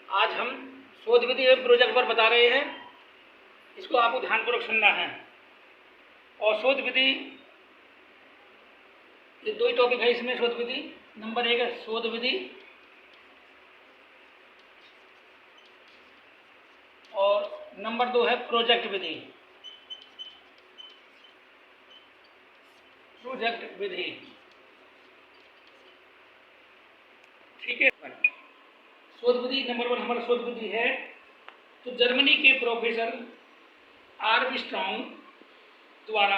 आज हम शोध विधि एवं प्रोजेक्ट पर बता रहे हैं। इसको आपको ध्यानपूर्वक सुनना है। और शोध विधि, ये दो ही टॉपिक है इसमें। शोध विधि नंबर 1 है शोध विधि, और नंबर 2 है प्रोजेक्ट विधि। प्रोजेक्ट विधि, ठीक है। शोध विधि नंबर 1 हमारा शोध विधि है। तो जर्मनी के प्रोफेसर आर्मस्ट्रॉन्ग द्वारा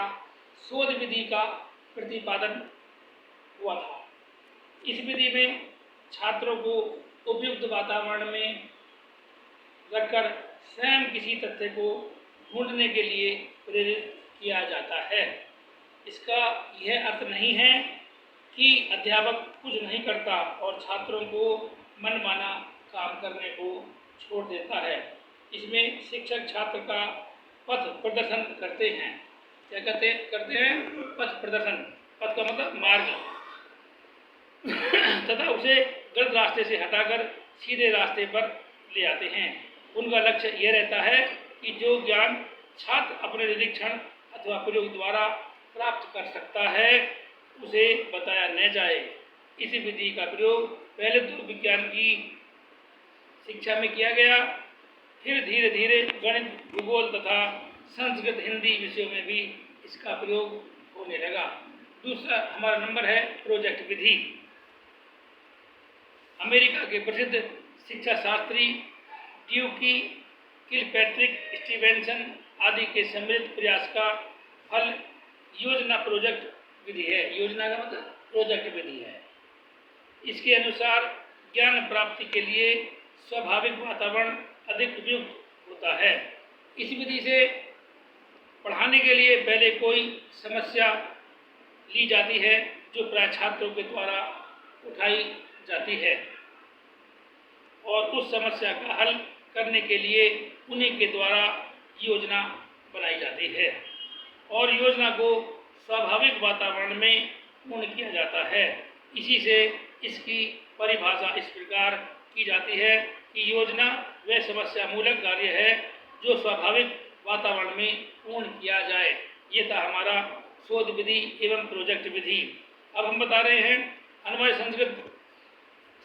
शोध विधि का प्रतिपादन हुआ था। इस विधि में छात्रों को उपयुक्त वातावरण में रखकर स्वयं किसी तथ्य को ढूंढने के लिए प्रेरित किया जाता है। इसका यह अर्थ नहीं है कि अध्यापक कुछ नहीं करता और छात्रों को मनमाना काम करने को छोड़ देता है। इसमें शिक्षक छात्र का पथ प्रदर्शन करते हैं। क्या करते हैं? पथ प्रदर्शन। पथ का मतलब मार्ग तथा उसे गलत रास्ते से हटाकर सीधे रास्ते पर ले आते हैं। उनका लक्ष्य यह रहता है कि जो ज्ञान छात्र अपने निरीक्षण अथवा प्रयोग द्वारा प्राप्त कर सकता है उसे बताया न जाए। इस विधि का प्रयोग पहले तो विज्ञान की शिक्षा में किया गया, फिर धीरे धीरे गणित, भूगोल तथा संस्कृत, हिंदी विषयों में भी इसका प्रयोग होने लगा। दूसरा हमारा नंबर है प्रोजेक्ट विधि। अमेरिका के प्रसिद्ध शिक्षा शास्त्री ड्यूकी, किलपैट्रिक, स्टीवेंसन आदि के सम्मिलित प्रयास का फल योजना प्रोजेक्ट विधि है। योजना का मतलब प्रोजेक्ट विधि है। इसके अनुसार ज्ञान प्राप्ति के लिए स्वाभाविक वातावरण अधिक उपयुक्त होता है। इस विधि से पढ़ाने के लिए पहले कोई समस्या ली जाती है जो प्राय छात्रों के द्वारा उठाई जाती है और उस समस्या का हल करने के लिए उन्हीं के द्वारा योजना बनाई जाती है और योजना को स्वाभाविक वातावरण में पूर्ण किया जाता है। इसी से इसकी परिभाषा इस प्रकार की जाती है कि योजना वह समस्या मूलक कार्य है जो स्वाभाविक वातावरण में पूर्ण किया जाए। ये था हमारा शोध विधि एवं प्रोजेक्ट विधि। अब हम बता रहे हैं अन्वय संस्कृत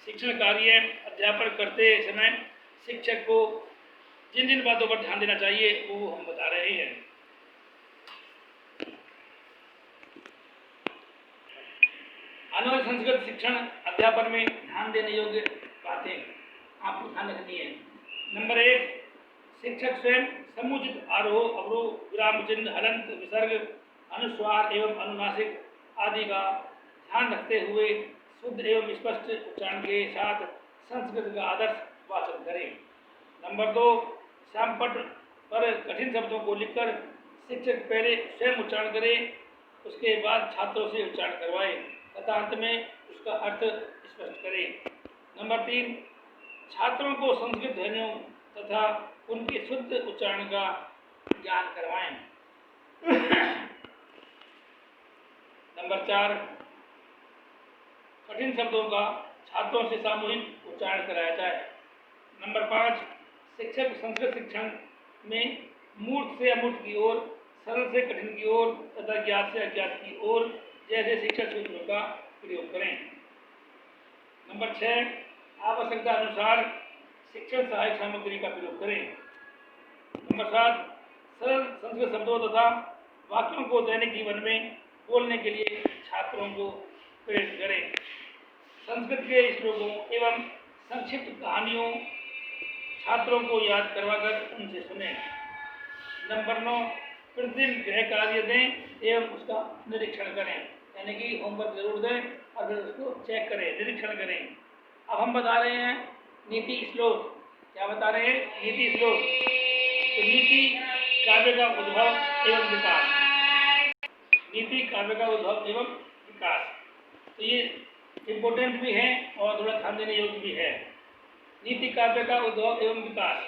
शिक्षण कार्य अध्यापन करते समय शिक्षक को जिन जिन बातों पर ध्यान देना चाहिए वो हम बता रहे हैं। अन्वय संस्कृत शिक्षण अध्यापन में ध्यान देने योग्य बातें आपको ध्यान रखनी है। नंबर 1, शिक्षक स्वयं समुचित आरोह, अवरोह, विराम चिन्ह, हलंत, विसर्ग, अनुस्वार एवं अनुनासिक आदि का ध्यान रखते हुए शुद्ध एवं स्पष्ट उच्चारण के साथ संस्कृत का आदर्श वाचन करें। नंबर 2, श्यामपट्ट पर कठिन शब्दों को लिखकर शिक्षक पहले स्वयं उच्चारण करें, उसके बाद छात्रों से उच्चारण करवाएं तथा अंत में उसका अर्थ स्पष्ट करें। नंबर 3, छात्रों को संस्कृत ध्वनियों तथा उनके शुद्ध उच्चारण का ज्ञान करवाएं। नंबर 4, कठिन शब्दों का छात्रों से सामूहिक उच्चारण कराया जाए। नंबर 5, शिक्षक संस्कृत शिक्षण में मूर्त से अमूर्त की ओर, सरल से कठिन की ओर तथा ज्ञात से अज्ञात की ओर जैसे शिक्षण सूत्रों का प्रयोग करें। नंबर 6, आवश्यकता अनुसार शिक्षण सहायक सामग्री का प्रयोग करें। नंबर 7, सरल संस्कृत शब्दों तथा वाक्यों को दैनिक जीवन में बोलने के लिए छात्रों को प्रेरित करें। संस्कृत के श्लोकों एवं संक्षिप्त कहानियों छात्रों को याद करवाकर उनसे सुने। नंबर 9, प्रतिदिन गृह कार्य दें एवं उसका निरीक्षण करें, यानी कि होमवर्क जरूर दें और फिर उसको चेक करें, निरीक्षण करें। अब हम बता रहे हैं नीति श्लोक। क्या बता रहे हैं? नीति श्लोक। तो नीति काव्य का उद्भव एवं विकास। नीति काव्य का उद्भव एवं विकास, तो ये इम्पोर्टेंट भी है और थोड़ा ध्यान देने योग्य भी है। नीति काव्य का उद्भव एवं विकास।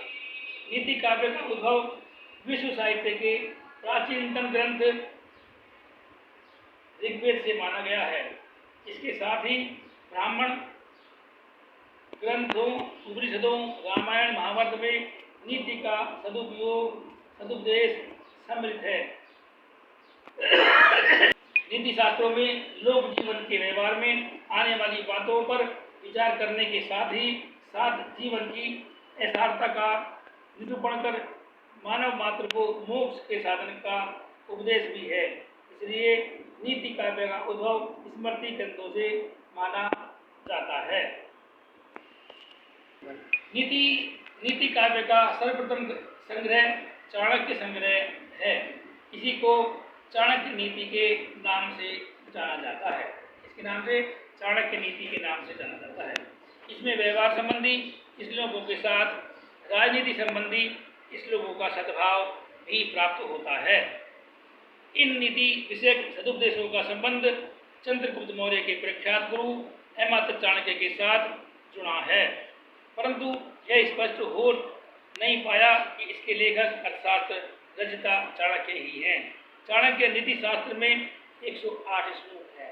नीति काव्य का उद्भव विश्व साहित्य के प्राचीनतम ग्रंथ ऋग्वेद से माना गया है। इसके साथ ही ब्राह्मण ग्रंथों, उपनिषदों, रामायण महाभारत में नीति का सदुपदेश समृद्ध है। नीति शास्त्रों में लोक जीवन के व्यवहार में आने वाली बातों पर विचार करने के साथ ही साथ जीवन की यथार्थता का निरूपण कर मानव मात्र को मोक्ष के साधन का उपदेश भी है। इसलिए नीति काव्य का उद्भव स्मृति ग्रंथों से माना जाता है। नीति काव्य का सर्वप्रथम संग्रह चाणक्य संग्रह है। इसी को चाणक्य नीति के नाम से जाना जाता है। इसके नाम से चाणक्य नीति के नाम से जाना जाता है। इसमें व्यवहार संबंधी श्लोकों के साथ राजनीति संबंधी श्लोकों का सद्भाव भी प्राप्त होता है। इन नीति विषयक सदुपदेशों का संबंध चंद्रगुप्त मौर्य के प्रख्यात गुरु हेमात्र चाणक्य के साथ जुड़ा है, परंतु यह स्पष्ट हो नहीं पाया कि इसके लेखक अर्थशास्त्र रचयिता चाणक्य ही हैं। चाणक्य नीति शास्त्र में 108 श्लोक है।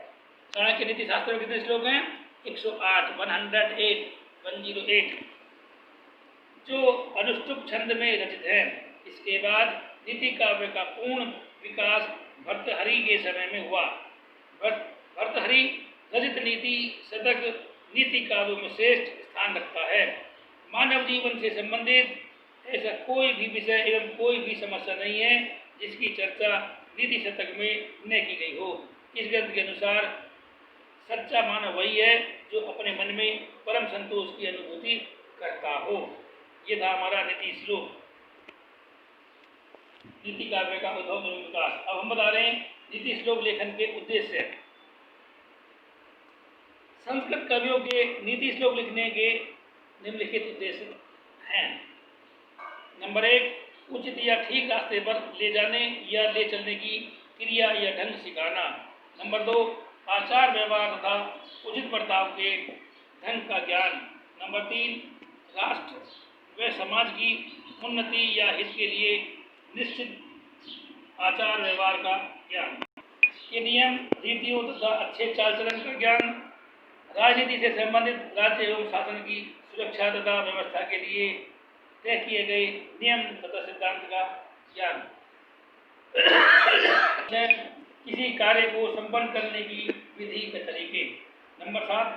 चाणक्य नीति शास्त्र में कितने श्लोक हैं? 108 जो अनुष्टुप छंद में रचित है। इसके बाद नीति काव्य का पूर्ण विकास भर्तृहरि के समय में हुआ। भर्तृहरि रचित नीति शतक नीति काव्यों में श्रेष्ठ स्थान रखता है। मानव जीवन से संबंधित ऐसा कोई भी विषय एवं कोई भी समस्या नहीं है जिसकी चर्चा नीति शतक में न की गई हो। इस ग्रंथ के अनुसार सच्चा मानव वही है जो अपने मन में परम संतोष की अनुभूति करता हो। ये था हमारा नीति श्लोक, नीति काव्य का उद्भव एवं विकास। अब हम बता रहे हैं नीति श्लोक लेखन के उद्देश्य। संस्कृत कवियों के नीति श्लोक लिखने के निम्नलिखित उद्देश्य हैं। नंबर 1, उचित या ठीक रास्ते पर ले जाने या ले चलने की क्रिया या ढंग सिखाना। नंबर 2, आचार व्यवहार तथा उचित बर्ताव के ढंग का ज्ञान। नंबर 3, राष्ट्र व समाज की उन्नति या हित के लिए निश्चित आचार व्यवहार का ज्ञान, के नियम रीतियों तथा अच्छे चाल चलन का ज्ञान, राजनीति से संबंधित राज्य एवं शासन की सुरक्षा तथा व्यवस्था के लिए तय किए गए नियम तथा सिद्धांत का ज्ञान, किसी कार्य को संपन्न करने की विधि के तरीके। नंबर 7,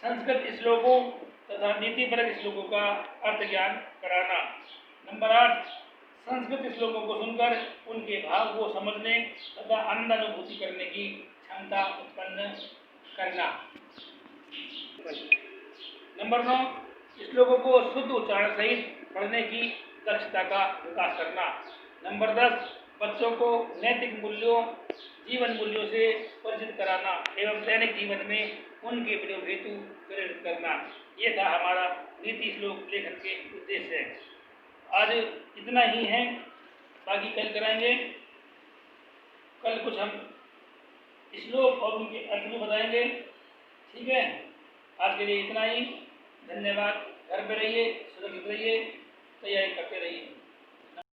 संस्कृत श्लोकों तथा नीतिपरक श्लोकों का अर्थ ज्ञान कराना। नंबर 8, संस्कृत श्लोकों को सुनकर उनके भाव को समझने तथा आनंद अनुभूति करने की क्षमता उत्पन्न करना। नंबर 9, श्लोकों को शुद्ध उच्चारण सहित पढ़ने की दक्षता का विकास करना। नंबर 10, बच्चों को नैतिक मूल्यों जीवन मूल्यों से परिचित कराना एवं दैनिक जीवन में उनके प्रयोग हेतु प्रेरित करना। ये था हमारा नीति श्लोक लेखन के उद्देश्य। आज इतना ही है, बाकी कल कराएंगे। कल कुछ हम श्लोक और उनके अर्थ भी बताएंगे। ठीक है, आज के लिए इतना ही। धन्यवाद। घर पे रहिए, सुरक्षित रहिए, तैयारी करते रहिए।